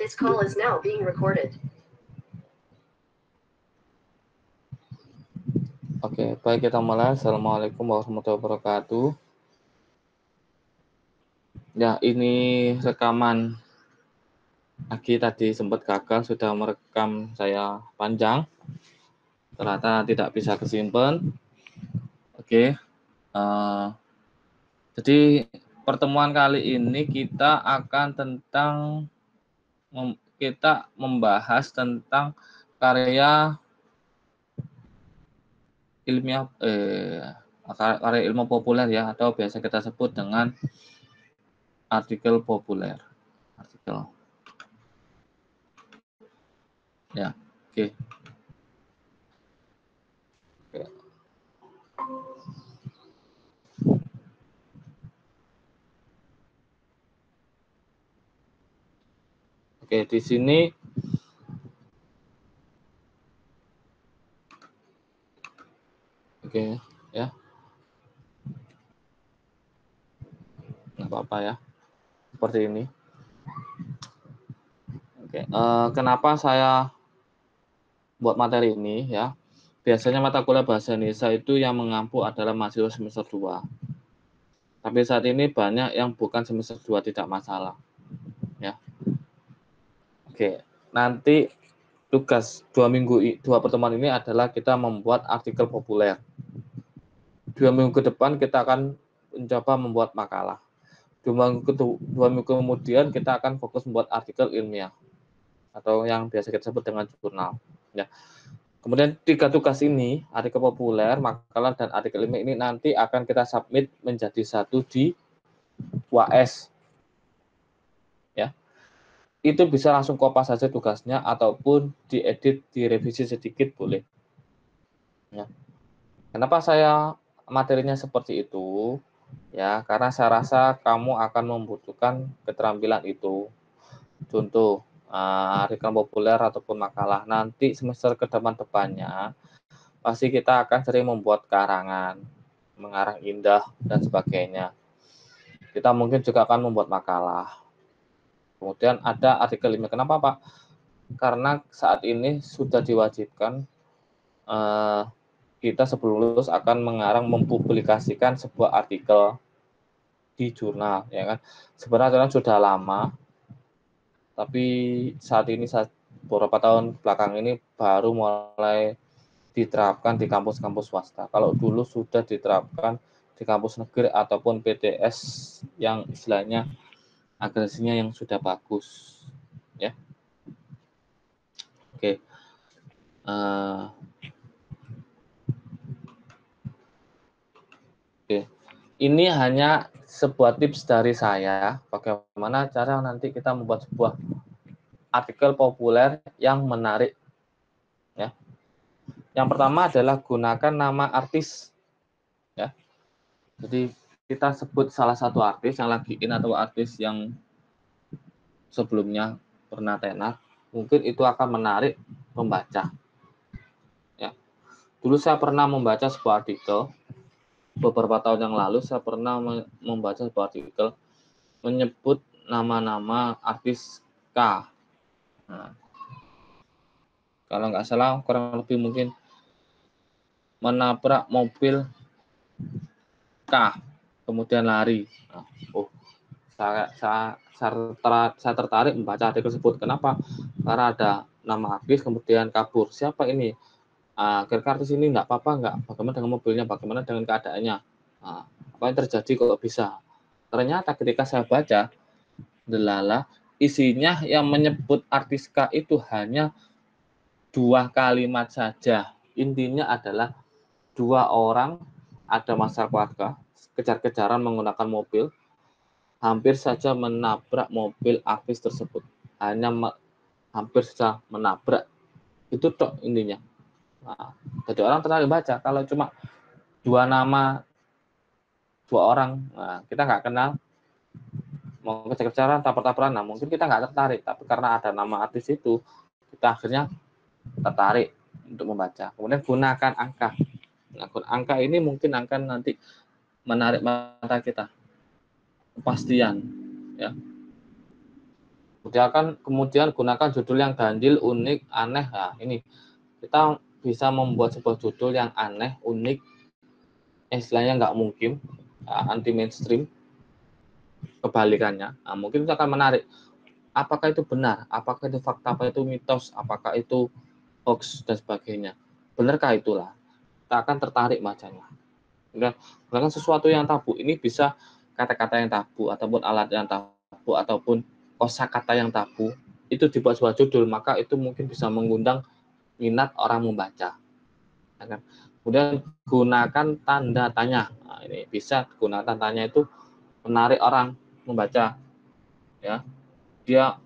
This call is now being recorded. Oke, baik, kita mulai. Assalamualaikum warahmatullahi wabarakatuh. Ya, ini rekaman lagi tadi sempat gagal, sudah merekam saya panjang. Ternyata tidak bisa kesimpan. Oke. Jadi pertemuan kali ini kita akan kita membahas tentang karya ilmiah karya ilmu populer ya, atau biasa kita sebut dengan artikel populer. Ya, oke. Oke, di sini oke ya. Nggak apa-apa ya. Seperti ini. Oke, kenapa saya buat materi ini ya? Biasanya mata kuliah bahasa Indonesia itu yang mengampu adalah mahasiswa semester 2. Tapi saat ini banyak yang bukan semester 2, tidak masalah. Ya. Oke, nanti tugas 2 pertemuan ini adalah kita membuat artikel populer. 2 minggu ke depan kita akan mencoba membuat makalah. 2 minggu kemudian kita akan fokus membuat artikel ilmiah atau yang biasa kita sebut dengan jurnal. Ya. Kemudian 3 tugas ini, artikel populer, makalah, dan artikel ilmiah ini nanti akan kita submit menjadi satu di UAS. Ya. Itu bisa langsung kopas saja tugasnya ataupun diedit, direvisi sedikit boleh. Ya. Kenapa saya materinya seperti itu? Ya, karena saya rasa kamu akan membutuhkan keterampilan itu. Contoh, artikel populer ataupun makalah. Nanti semester ke depannya pasti kita akan sering membuat karangan, mengarang indah, dan sebagainya. Kita mungkin juga akan membuat makalah. Kemudian ada artikel ilmiah. Kenapa, Pak? Karena saat ini sudah diwajibkan kita sebelum lulus akan mengarang, mempublikasikan sebuah artikel di jurnal, ya kan? Sebenarnya sudah lama, tapi saat ini beberapa tahun belakang ini baru mulai diterapkan di kampus-kampus swasta. Kalau dulu sudah diterapkan di kampus negeri ataupun PTS yang istilahnya agresinya yang sudah bagus, ya. Oke. Oke. Ini hanya sebuah tips dari saya bagaimana cara nanti kita membuat sebuah artikel populer yang menarik, ya. Yang pertama adalah gunakan nama artis, ya. Jadi kita sebut salah satu artis yang lagi in atau artis yang sebelumnya pernah tenar, mungkin itu akan menarik pembaca. Ya. Dulu saya pernah membaca sebuah artikel beberapa tahun yang lalu, saya pernah membaca sebuah artikel menyebut nama-nama artis K. Nah, kalau nggak salah kurang lebih mungkin menabrak mobil K, kemudian lari. Nah, saya tertarik membaca artikel tersebut. Kenapa? Karena ada nama artis kemudian kabur. Siapa ini? Kira-kira artis ini nggak apa-apa nggak? Bagaimana dengan mobilnya? Bagaimana dengan keadaannya? Apa yang terjadi kalau bisa? Ternyata ketika saya baca, delala isinya yang menyebut artis K itu hanya 2 kalimat saja. Intinya adalah 2 orang ada masalah keluarga, kejar-kejaran menggunakan mobil, hampir saja menabrak mobil artis tersebut. Hanya hampir saja menabrak. Itu tok intinya. Nah, jadi orang tertarik baca. Kalau cuma 2 nama 2 orang, nah, kita nggak kenal, mau kejar-kejaran, tabrak-tabrakan, nah mungkin kita nggak tertarik. Tapi karena ada nama artis itu, kita akhirnya tertarik untuk membaca. Kemudian gunakan angka. Nah, angka ini mungkin akan nanti menarik mata kita. Kepastian, ya. Kemudian gunakan judul yang ganjil, unik, aneh. Nah, ini kita bisa membuat sebuah judul yang aneh, unik, istilahnya nggak mungkin, anti mainstream, kebalikannya. Nah, mungkin itu akan menarik. Apakah itu benar? Apakah itu fakta? Apa itu mitos? Apakah itu hoax dan sebagainya? Benarkah itulah? Kita akan tertarik bacanya. Bahkan sesuatu yang tabu ini bisa kata-kata yang tabu ataupun alat yang tabu ataupun kosakata yang tabu itu dibuat sebuah judul, maka itu mungkin bisa mengundang minat orang membaca. Kemudian gunakan tanda tanya. Nah, ini bisa gunakan tanya itu menarik orang membaca, ya. Dia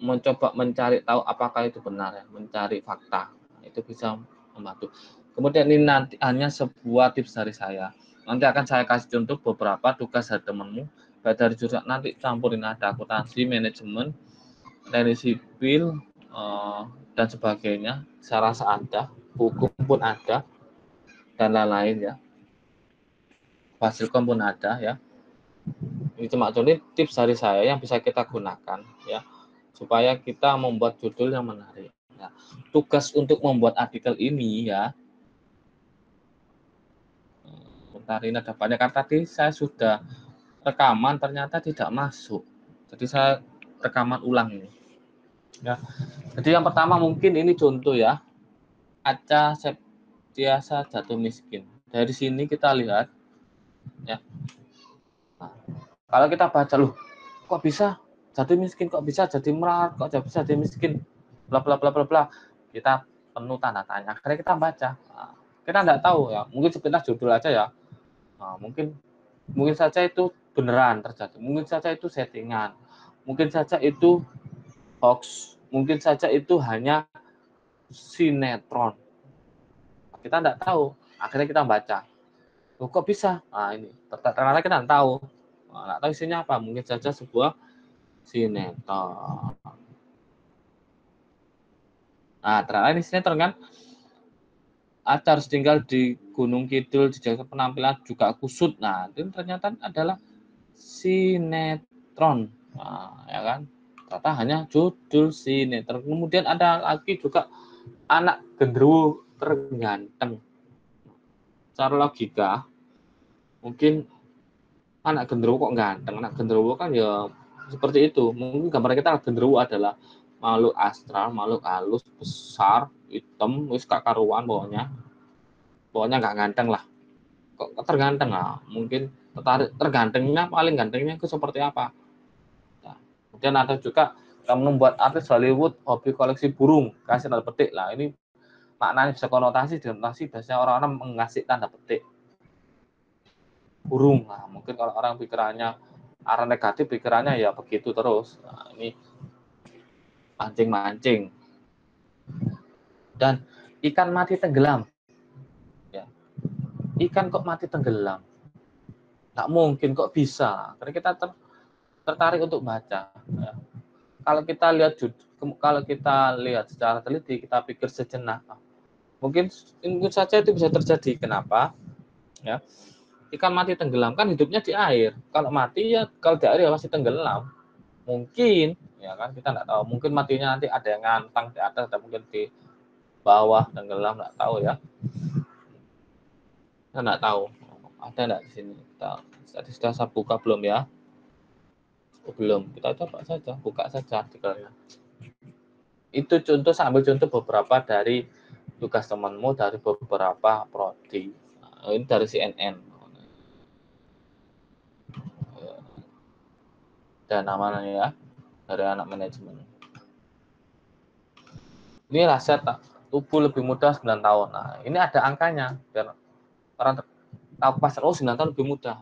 mencoba mencari tahu apakah itu benar, ya, mencari fakta. Itu bisa membantu. Kemudian ini nanti hanya sebuah tips dari saya. Nanti akan saya kasih contoh beberapa tugas dari temanmu, baik dari jurusan nanti campurin ada akuntansi, manajemen, teknik sipil, dan sebagainya. Saya rasa ada, hukum pun ada, dan lain-lain ya. Fasilkom pun ada ya. Ini cuma tips dari saya yang bisa kita gunakan ya, supaya kita membuat judul yang menarik. Nah, tugas untuk membuat artikel ini ya, bentar ini ada banyak kan tadi saya sudah rekaman ternyata tidak masuk. Jadi saya rekaman ulang ini. Ya. Jadi yang pertama mungkin ini contoh ya. Acha Septiasa jatuh miskin. Dari sini kita lihat ya. Nah, kalau kita baca loh, kok bisa jatuh miskin, kok bisa jadi melarat, kok bisa jadi miskin, bla bla bla bla bla. Kita penuh tanda tanya. Akhirnya kita baca. Nah, kita nggak tahu ya. Mungkin sebentar judul aja ya. Nah, mungkin saja itu beneran terjadi, mungkin saja itu settingan, mungkin saja itu hoax, mungkin saja itu hanya sinetron. Kita nggak tahu. Akhirnya kita baca. Loh, kok bisa? Nah, ini ternyata kita nggak tahu. Nah, nggak tahu isinya apa. Mungkin saja sebuah sinetron. Nah, ternyata ini sinetron kan. Aca harus tinggal di Gunung Kidul, dijaga penampilan juga kusut. Nah, itu ternyata adalah sinetron. Nah, ya kan? Ternyata hanya judul sinetron. Kemudian ada lagi juga anak genderuwo terganteng. Secara logika, mungkin anak genderuwo kok ganteng. Anak genderuwo kan ya seperti itu. Mungkin gambar kita genderuwo adalah makhluk astral, makhluk halus, besar, hitam, wis kakaruan pokoknya. Pokoknya nggak ganteng lah. Kok terganteng lah. Mungkin tergantengnya, paling gantengnya itu seperti apa. Nah, kemudian ada juga kamu membuat artis Hollywood hobi koleksi burung, kasih tanda petik lah. Ini maknanya bisa konotasi, biasanya orang-orang mengasih tanda petik burung. Nah, mungkin kalau orang pikirannya arah negatif, pikirannya ya begitu terus. Nah, ini mancing-mancing. Dan ikan mati tenggelam. Ya. Ikan kok mati tenggelam? Nggak mungkin, kok bisa? Karena kita tertarik untuk baca. Ya. Kalau kita lihat secara teliti, kita pikir sejenak, mungkin saja itu bisa terjadi. Kenapa? Ya, ikan mati tenggelam kan hidupnya di air. Kalau mati ya kalau di air ya pasti tenggelam. Mungkin, ya kan kita nggak tahu. Mungkin matinya nanti ada yang ngantang di atas, ada mungkin di bawah tenggelam, nggak tahu ya. Kita nggak tahu. Ada nggak di sini? Tadi sudah saya buka belum ya? Belum. Kita coba saja, buka saja artikelnya. Itu contoh, sambil contoh beberapa dari tugas temanmu dari beberapa prodi. Nah, ini dari CNN. Dan namanya ya, dari anak manajemen. Ini rahasia tubuh lebih muda 9 tahun. Nah, ini ada angkanya biar orang tahu pas 9 tahun lebih muda.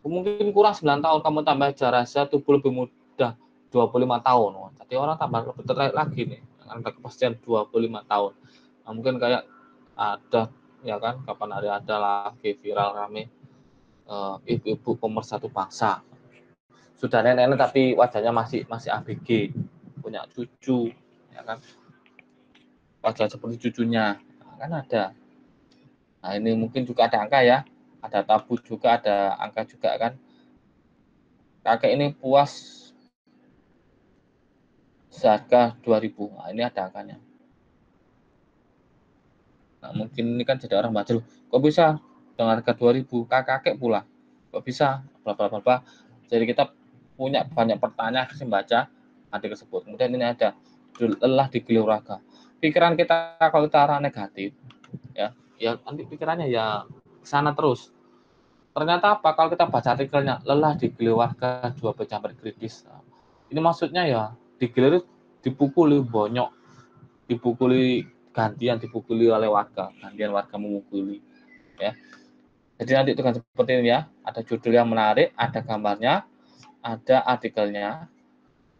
Mungkin kurang 9 tahun kamu tambah aja rahasia tubuh lebih muda 25 tahun. Jadi orang tambah lebih tertarik lagi nih. Ada kepastian 25 tahun. Nah, mungkin kayak ada ya kan, kapan hari ada lagi viral rame ibu-ibu pemersatu bangsa. Sudah nenek-nenek tapi wajahnya masih ABG, punya cucu, ya kan, wajah seperti cucunya, nah, kan ada. Nah, ini mungkin juga ada angka ya, ada tabu juga, ada angka juga kan. Kakek ini puas seharga 2.000. Nah, ini ada angkanya. Nah, mungkin ini kan jadi orang baca, kok bisa dengan harga 2.000, kakek pula, kok bisa, bla. Jadi kita punya banyak pertanyaan sih baca artikel tersebut. Kemudian ini ada lelah di Geloraga. Pikiran kita kalau kita arah negatif, ya nanti pikirannya ya sana terus. Ternyata apa? Kalau kita baca artikelnya lelah di Geloraga, dua pejabat kritis. Nah, ini maksudnya ya digilir dipukuli bonyok, dipukuli gantian, dipukuli oleh warga, gantian warga memukuli, ya. Jadi nanti itu kan seperti ini ya, ada judul yang menarik, ada gambarnya, ada artikelnya,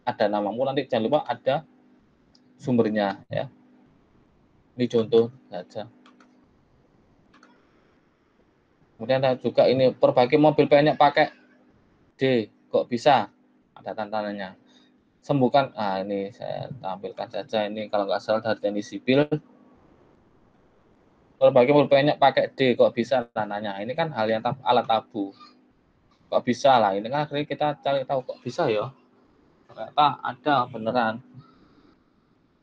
ada namamu, nanti jangan lupa ada sumbernya, ya. Ini contoh saja. Kemudian ada juga ini, perbaiki mobil banyak pakai D, kok bisa? Ada tantangannya. Sembuhkan, ini saya tampilkan saja, ini kalau nggak salah dari teknik sipil, perbaiki mobil banyak pakai D, kok bisa tanahnya. Ini kan hal yang alat tabu. Kok bisa lah, ini kan akhirnya kita cari tahu kok bisa ya. Ternyata ada beneran.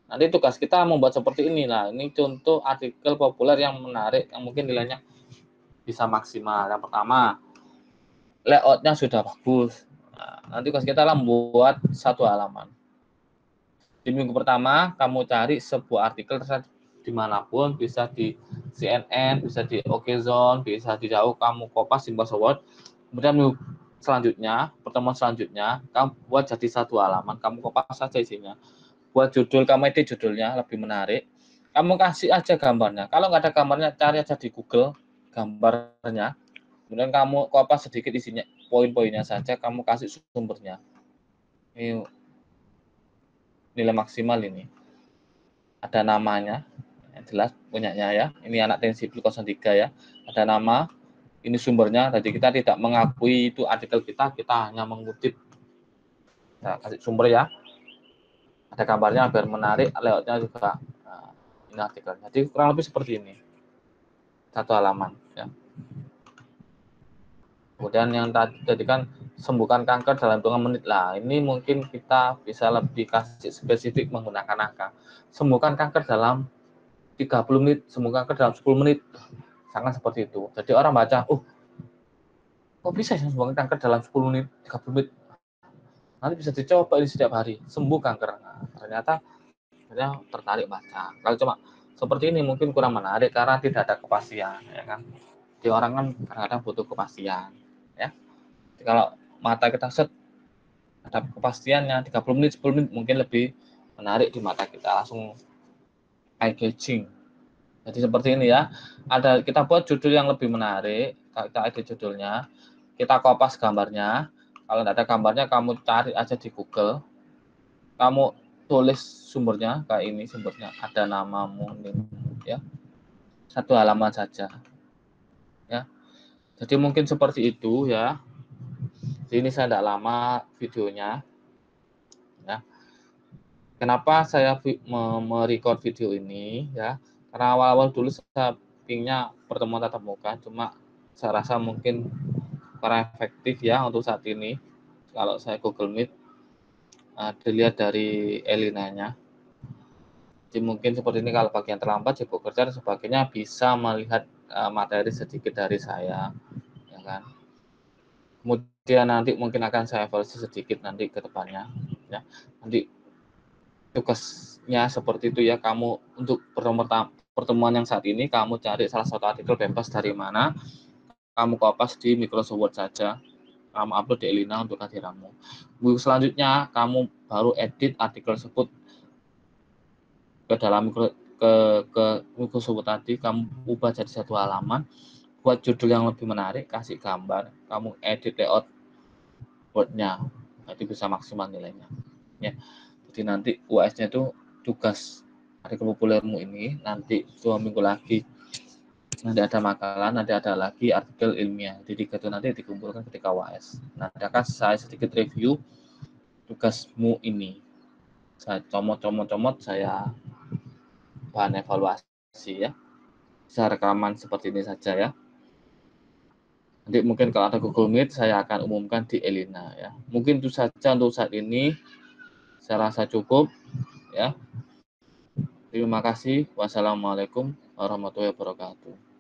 Nanti tugas kita membuat seperti ini. Nah, ini contoh artikel populer yang menarik, yang mungkin nilainya bisa maksimal. Yang pertama, layoutnya sudah bagus. Nah, nanti tugas kita adalah membuat satu halaman. Di minggu pertama, kamu cari sebuah artikel dimanapun, bisa di CNN, bisa di Okezone, bisa di Jauh, kamu kopas di Word. Kemudian minggu selanjutnya, pertemuan selanjutnya, kamu buat jadi satu halaman, kamu kopas saja isinya. Buat judul, kamu edit judulnya lebih menarik. Kamu kasih aja gambarnya. Kalau nggak ada gambarnya, cari aja di Google gambarnya. Kemudian kamu kopas sedikit isinya, poin-poinnya saja, kamu kasih sumbernya. Ini nilai maksimal ini. Ada namanya, yang jelas punyanya ya. Ini anak teknik sipil 03 ya. Ada nama, ini sumbernya. Jadi kita tidak mengakui itu artikel kita hanya mengutip. Nah, kasih sumber ya. Ada gambarnya biar menarik, layoutnya juga. Nah, ini artikel. Jadi kurang lebih seperti ini. Satu halaman ya. Kemudian yang tadi kan sembuhkan kanker dalam hitungan menit lah. Ini mungkin kita bisa lebih kasih spesifik menggunakan angka. Sembuhkan kanker dalam 30 menit, sembuhkan kanker dalam 10 menit. Sangat seperti itu. Jadi orang baca, kok bisa ya sembuhkan kanker dalam 10 menit, 30 menit. Nanti bisa dicoba ini setiap hari, sembuh kanker. Nah, ternyata tertarik baca. Kalau cuma seperti ini mungkin kurang menarik karena tidak ada kepastian, ya kan. Di orang kan kadang-kadang butuh kepastian, ya. Jadi kalau mata kita set ada kepastiannya 30 menit, 10 menit mungkin lebih menarik di mata kita, langsung eye catching. Jadi seperti ini ya. Kita buat judul yang lebih menarik, kita edit judulnya, kita kopas gambarnya. Kalau tidak ada gambarnya, kamu cari aja di Google. Kamu tulis sumbernya kayak ini, sumbernya ada namamu ya. Satu halaman saja. Ya. Jadi mungkin seperti itu ya. Jadi ini saya tidak lama videonya. Ya. Kenapa saya merecord video ini ya? Karena awal-awal dulu saya pinginnya pertemuan tatap muka, cuma saya rasa mungkin kurang efektif ya untuk saat ini. Kalau saya Google Meet, dilihat dari Elinanya. Jadi mungkin seperti ini kalau bagian terlambat sibuk kerja dan sebagainya bisa melihat materi sedikit dari saya, ya kan. Kemudian nanti mungkin akan saya evaluasi sedikit nanti ke depannya, ya. Nanti tugasnya seperti itu ya, kamu untuk pertemuan yang saat ini kamu cari salah satu artikel bebas dari mana, kamu kopas di Microsoft Word saja, kamu upload di Elina untuk kehadiranmu. Minggu selanjutnya kamu baru edit artikel tersebut ke dalam ke Microsoft Word tadi, kamu ubah jadi satu halaman, buat judul yang lebih menarik, kasih gambar, kamu edit layout Word-nya, nanti bisa maksimal nilainya. Ya. Jadi nanti UAS-nya itu tugas artikel populermu ini, nanti 2 minggu lagi nanti ada makalah, nanti ada lagi artikel ilmiah. Jadi itu nanti dikumpulkan ketika UAS. Nah, adakah saya sedikit review tugasmu ini. Saya comot, saya bahan evaluasi ya. Bisa rekaman seperti ini saja ya. Nanti mungkin kalau ada Google Meet saya akan umumkan di Elina ya. Mungkin itu saja untuk saat ini. Saya rasa cukup ya. Terima kasih. Wassalamualaikum warahmatullahi wabarakatuh.